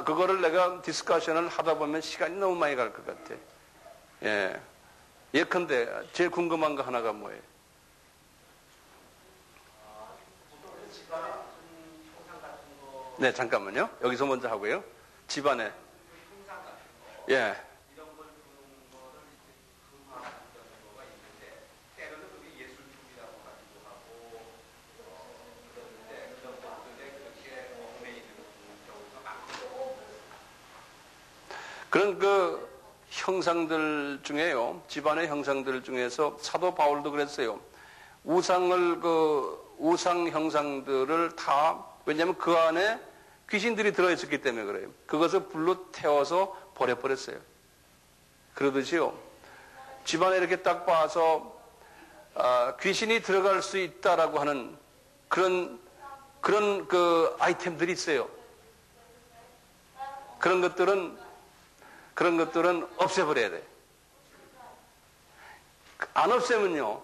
그거를 내가 디스커션을 하다 보면 시간이 너무 많이 갈 것 같아. 예. 예컨대, 제일 궁금한 거 하나가 뭐예요? 네, 잠깐만요. 여기서 먼저 하고요. 집안에. 예. 그런 그 형상들 중에요. 집안의 형상들 중에서 사도 바울도 그랬어요. 우상 형상들을 다, 왜냐하면 그 안에 귀신들이 들어있었기 때문에 그래요. 그것을 불로 태워서 버려버렸어요. 그러듯이요. 집안에 이렇게 딱 봐서 귀신이 들어갈 수 있다라고 하는 그런 그 아이템들이 있어요. 그런 것들은 없애버려야 돼. 안 없애면요,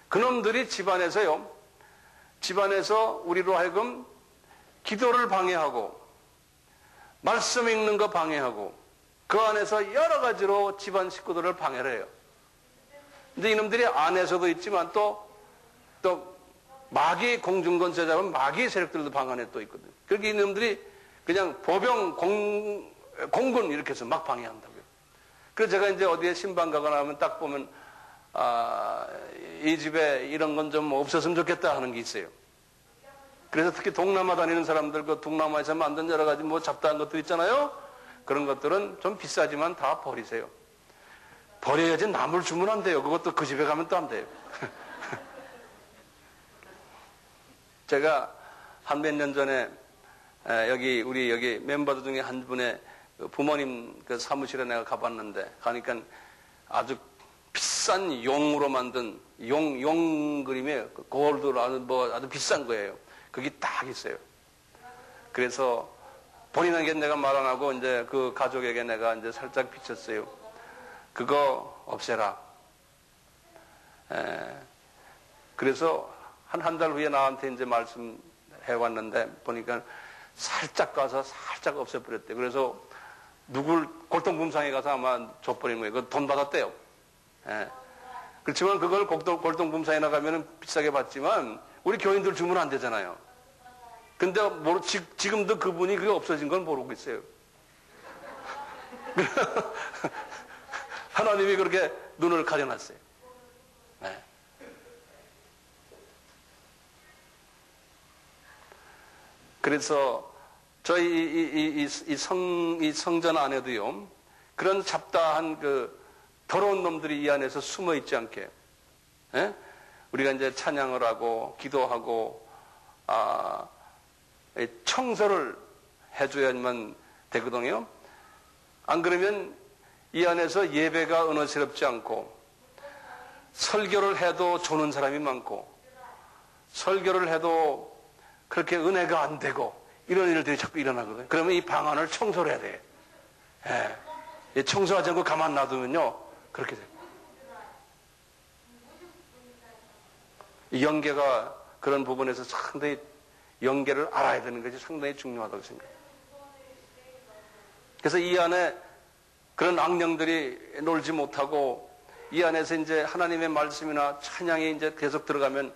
그놈들이 집안에서 우리로 하여금 기도를 방해하고 말씀 읽는 거 방해하고 그 안에서 여러 가지로 집안 식구들을 방해를 해요. 근데 이놈들이 안에서도 있지만 또 마귀 공중권 제자는 마귀 세력들도 방 안에 또 있거든요. 그렇게 이놈들이 그냥 보병 공군 이렇게 해서 막 방해한다고요. 그래서 제가 이제 어디에 신방 가거나 하면 딱 보면 이 집에 이런 건 좀 없었으면 좋겠다 하는 게 있어요. 그래서 특히 동남아 다니는 사람들, 그 동남아에서 만든 여러 가지 뭐 잡다한 것들 있잖아요. 그런 것들은 좀 비싸지만 다 버리세요. 버려야지 남을 주면 안 돼요. 그것도 그 집에 가면 또 안 돼요. 제가 한 몇 년 전에 우리 여기 멤버들 중에 한 분의 부모님 그 사무실에 내가 가봤는데, 가니까 아주 비싼 용으로 만든 용 그림이에요. 골드로 아주 비싼 거예요. 그게 딱 있어요. 그래서 본인에게 내가 말 안 하고 이제 그 가족에게 내가 이제 살짝 비쳤어요. 그거 없애라. 그래서 한 달 후에 나한테 이제 말씀해 왔는데 보니까 살짝 가서 살짝 없애버렸대. 그래서 누굴 골동품상에 가서 아마 줘버린 거예요. 그거 돈 받았대요. 그렇지만 그걸 골동품상에 나가면 비싸게 받지만 우리 교인들 주면 안 되잖아요. 근데 지금도 그분이 그게 없어진 걸 모르고 있어요. 하나님이 그렇게 눈을 가려놨어요. 네. 그래서 저희 이 성전 안에도요, 그런 잡다한 그 더러운 놈들이 이 안에서 숨어 있지 않게, 우리가 이제 찬양을 하고 기도하고 청소를 해줘야만 되거든요. 안 그러면 이 안에서 예배가 은혜스럽지 않고, 설교를 해도 조는 사람이 많고, 설교를 해도 그렇게 은혜가 안 되고, 이런 일들이 자꾸 일어나거든요. 그러면 이 방 안을 청소를 해야 돼. 청소하지 않고 가만 놔두면요, 그렇게 돼요. 영계가 그런 부분에서 상당히 영계를 알아야 되는 것이 상당히 중요하다고 생각해요. 그래서 이 안에 그런 악령들이 놀지 못하고, 이 안에서 이제 하나님의 말씀이나 찬양이 이제 계속 들어가면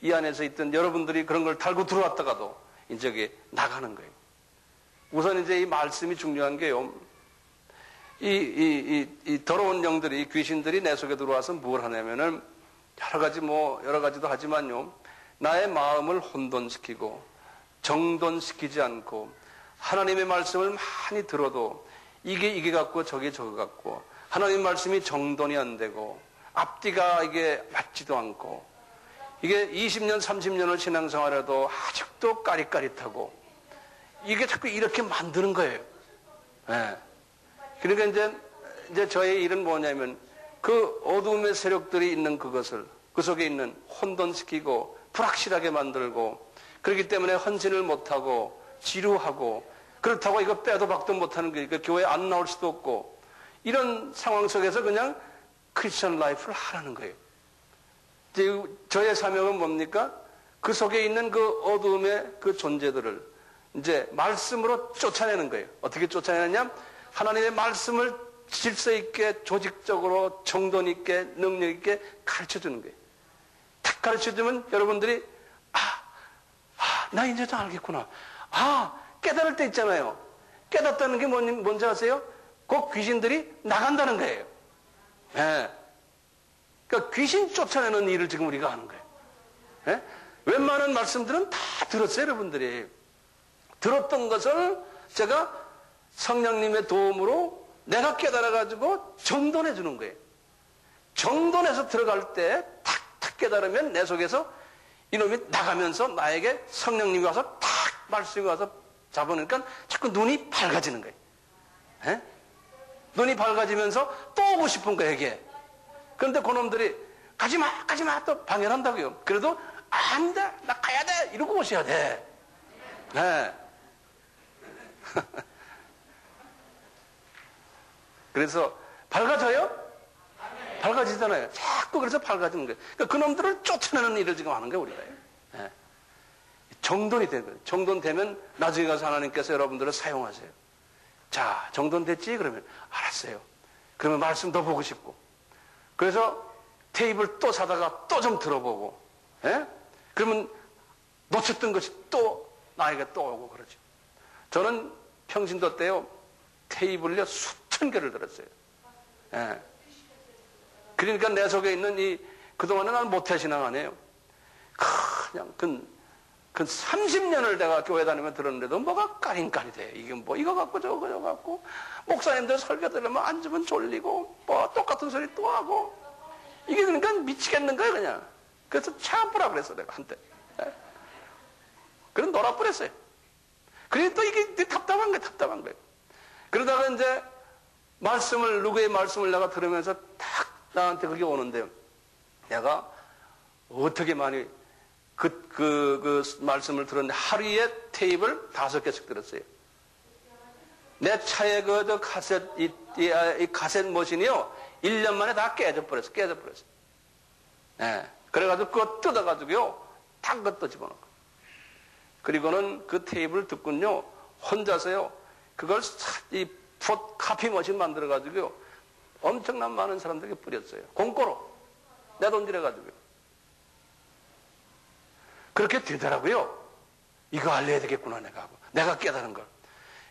이 안에서 있던 여러분들이 그런 걸 달고 들어왔다가도 이제 이게 나가는 거예요. 우선 이제 이 말씀이 중요한 게요. 이 더러운 영들이, 귀신들이 내 속에 들어와서 뭘 하냐면은 여러 가지도 하지만요. 나의 마음을 혼돈시키고 정돈시키지 않고 하나님의 말씀을 많이 들어도 이게 같고 저게 저거 같고 하나님 말씀이 정돈이 안 되고 앞뒤가 이게 맞지도 않고 이게 20년, 30년을 신앙생활해도 아직도 까릿까릿하고 이게 자꾸 이렇게 만드는 거예요. 네. 그러니까 이제 저의 일은 뭐냐면 그 어둠의 세력들이 있는 그것을 그 속에 있는 혼돈시키고 불확실하게 만들고 그렇기 때문에 헌신을 못하고 지루하고 그렇다고 이거 빼도 박도 못하는 거니까 교회에 안 나올 수도 없고 이런 상황 속에서 그냥 크리스천 라이프를 하라는 거예요. 이제 저의 사명은 뭡니까? 그 속에 있는 그 어둠의 그 존재들을 이제 말씀으로 쫓아내는 거예요. 어떻게 쫓아내느냐? 하나님의 말씀을 질서 있게 조직적으로 정돈 있게 능력 있게 가르쳐 주는 거예요. 딱 가르쳐 주면 여러분들이 나 이제 좀 알겠구나. 깨달을 때 있잖아요. 깨닫다는 게 뭔지 아세요? 그 귀신들이 나간다는 거예요. 네. 그러니까 귀신 쫓아내는 일을 지금 우리가 하는 거예요. 네? 웬만한 말씀들은 다 들었어요, 여러분들이. 들었던 것을 제가 성령님의 도움으로 내가 깨달아가지고 정돈해 주는 거예요. 정돈해서 들어갈 때 탁탁 깨달으면 내 속에서 이놈이 나가면서 나에게 성령님이 와서 탁 말씀이 와서 잡아놓으니까 자꾸 눈이 밝아지는 거예요. 네? 눈이 밝아지면서 또 오고 싶은 거예요, 이게. 그런데 그놈들이 가지마 또 방해한다고요. 그래도 안 돼! 나 가야 돼! 이러고 오셔야 돼. 네. 그래서 밝아져요? 밝아지잖아요. 자꾸 그래서 밝아지는 거예요. 그러니까 그놈들을 쫓아내는 일을 지금 하는 거예요, 우리가. 네. 정돈이 된 거예요. 정돈되면 나중에 가서 하나님께서 여러분들을 사용하세요. 자, 정돈됐지? 그러면 알았어요. 그러면 말씀 더 보고 싶고. 그래서 테이블 또 사다가 또 좀 들어보고. 예? 그러면 놓쳤던 것이 또 나에게 또 오고 그러죠. 저는 평신도 때요, 테이블요 수천 개를 들었어요. 예. 그러니까 내 속에 있는 그동안에 난 모태신앙 아니에요. 그냥, 30년을 내가 교회 다니면 들었는데도 뭐가 까린까리 돼. 이게 뭐, 이거 갖고 저거 갖고, 목사님들 설교 들으면 앉으면 졸리고, 뭐, 똑같은 소리 또 하고, 이게 그러니까 미치겠는 거예요, 그냥. 그래서 참으라 그랬어, 내가 한때. 예. 그래서 놀아버렸어요. 그러니 또 이게 답답한 거예요. 그러다가 이제 누구의 말씀을 내가 들으면서 딱 나한테 그게 오는데, 내가 어떻게 많이 그 말씀을 들었는데, 하루에 테이블 5개씩 들었어요. 내 차에 이 카셋 머신이요, 1년 만에 다 깨져버렸어. 예. 그래가지고 그거 뜯어가지고요, 딱 그것도 집어넣고. 그리고는 그 테이블 듣군요, 혼자서요, 그걸 카피 머신 만들어가지고요, 엄청난 많은 사람들에게 뿌렸어요. 공짜로. 내 돈 들여가지고요. 그렇게 되더라고요. 이거 알려야 되겠구나, 내가 깨달은 걸.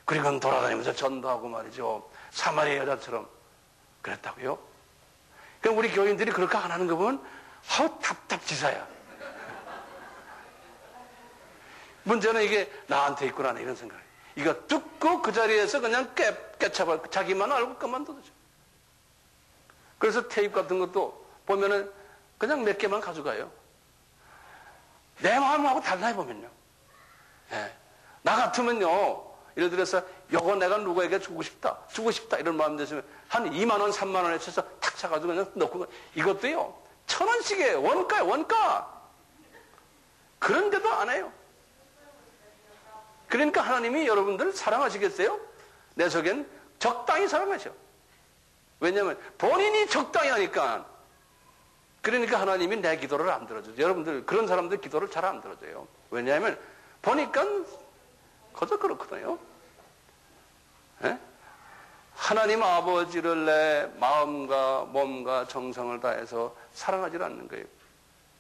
그리고는 돌아다니면서 전도하고 말이죠. 사마리아 여자처럼 그랬다고요. 그럼 우리 교인들이 그렇게 안 하는 거 보면, 답답지사야. 문제는 이게 나한테 있구나, 이런 생각이. 이거 듣고 그 자리에서 그냥 깨쳐버, 자기만 알고 그만두죠. 그래서 테이프 같은 것도 보면은 그냥 몇 개만 가져가요. 내 마음하고 달라요, 보면요. 예. 나 같으면요, 예를 들어서 요거 내가 누구에게 주고 싶다 이런 마음 되시면 한 2만 원, 3만 원에 쳐서 탁 차가지고 그냥 넣고, 이것도요 1,000원씩이에요. 원가. 그런데도 안 해요. 그러니까 하나님이 여러분들 사랑하시겠어요? 내 속엔 적당히 사랑하셔. 왜냐하면 본인이 적당히 하니까. 그러니까 하나님이 내 기도를 안 들어줘요. 여러분들 그런 사람들 기도를 잘 안 들어줘요. 왜냐하면 보니까 거저 그렇거든요. 예? 하나님 아버지를 내 마음과 몸과 정성을 다해서 사랑하지 않는 거예요.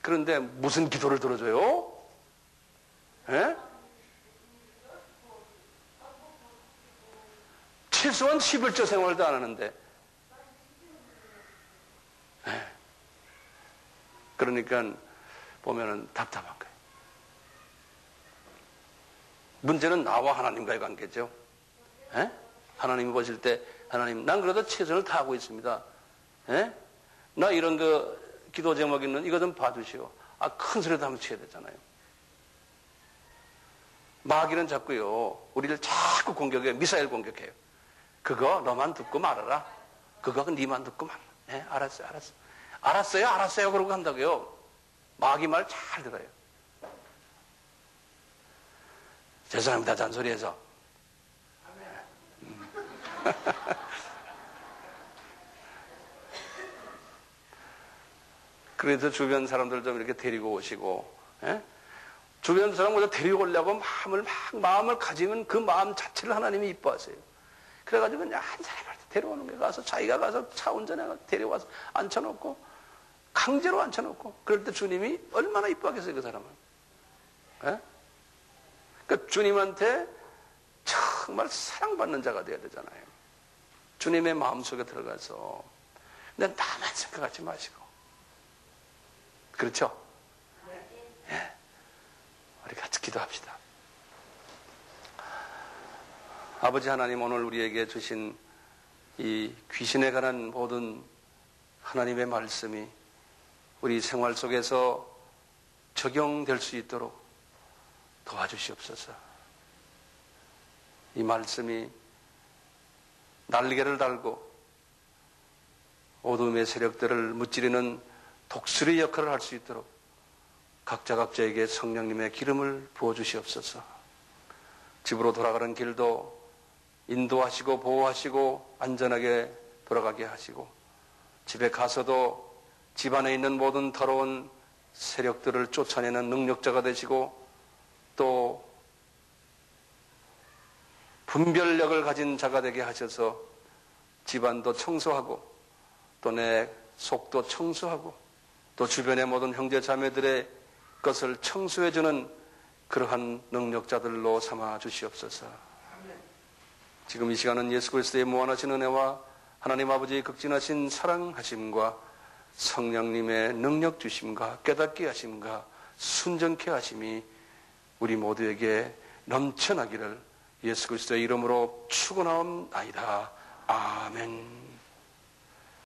그런데 무슨 기도를 들어줘요? 예? 최소한 11조 생활도 안 하는데. 예. 그러니까 보면은 답답한 거예요. 문제는 나와 하나님과의 관계죠. 예? 하나님이 보실 때, 하나님, 난 그래도 최선을 다하고 있습니다. 예? 나 이런 거 기도 제목 있는 이거 좀 봐주시오. 큰 소리도 한번 쳐야 되잖아요. 마귀는 자꾸요, 우리를 자꾸 공격해요. 미사일 공격해요. 그거 너만 듣고 말아라. 그거 니만 듣고 말아라. 예? 알았어요. 그러고 한다고요. 마귀 말 잘 들어요. 죄송합니다, 잔소리해서. 그래서 주변 사람들 좀 이렇게 데리고 오시고, 예? 주변 사람을 데리고 오려고 마음을 가지면 그 마음 자체를 하나님이 이뻐하세요. 그래가지고 그냥 한 사람을 데려오는 게 가서 자기가 가서 차 운전해 데려와서 앉혀놓고, 강제로 앉혀놓고, 그럴 때 주님이 얼마나 이뻐하겠어요, 그 사람을. 예? 그러니까 주님한테 정말 사랑받는 자가 돼야 되잖아요. 주님의 마음속에 들어가서 근데 나만 생각하지 마시고, 그렇죠? 예. 우리 같이 기도합시다. 아버지 하나님, 오늘 우리에게 주신 이 귀신에 관한 모든 하나님의 말씀이 우리 생활 속에서 적용될 수 있도록 도와주시옵소서. 이 말씀이 날개를 달고 어둠의 세력들을 무찌르는 독수리 역할을 할 수 있도록 각자에게 성령님의 기름을 부어주시옵소서. 집으로 돌아가는 길도 인도하시고 보호하시고 안전하게 돌아가게 하시고, 집에 가서도 집안에 있는 모든 더러운 세력들을 쫓아내는 능력자가 되시고, 또 분별력을 가진 자가 되게 하셔서 집안도 청소하고 또 내 속도 청소하고 또 주변의 모든 형제 자매들의 것을 청소해주는 그러한 능력자들로 삼아 주시옵소서. 지금 이 시간은 예수 그리스도의 무한하신 은혜와 하나님 아버지의 극진하신 사랑하심과 성령님의 능력 주심과 깨닫게 하심과 순정케 하심이 우리 모두에게 넘쳐나기를 예수 그리스도의 이름으로 축원하옵나이다. 아멘.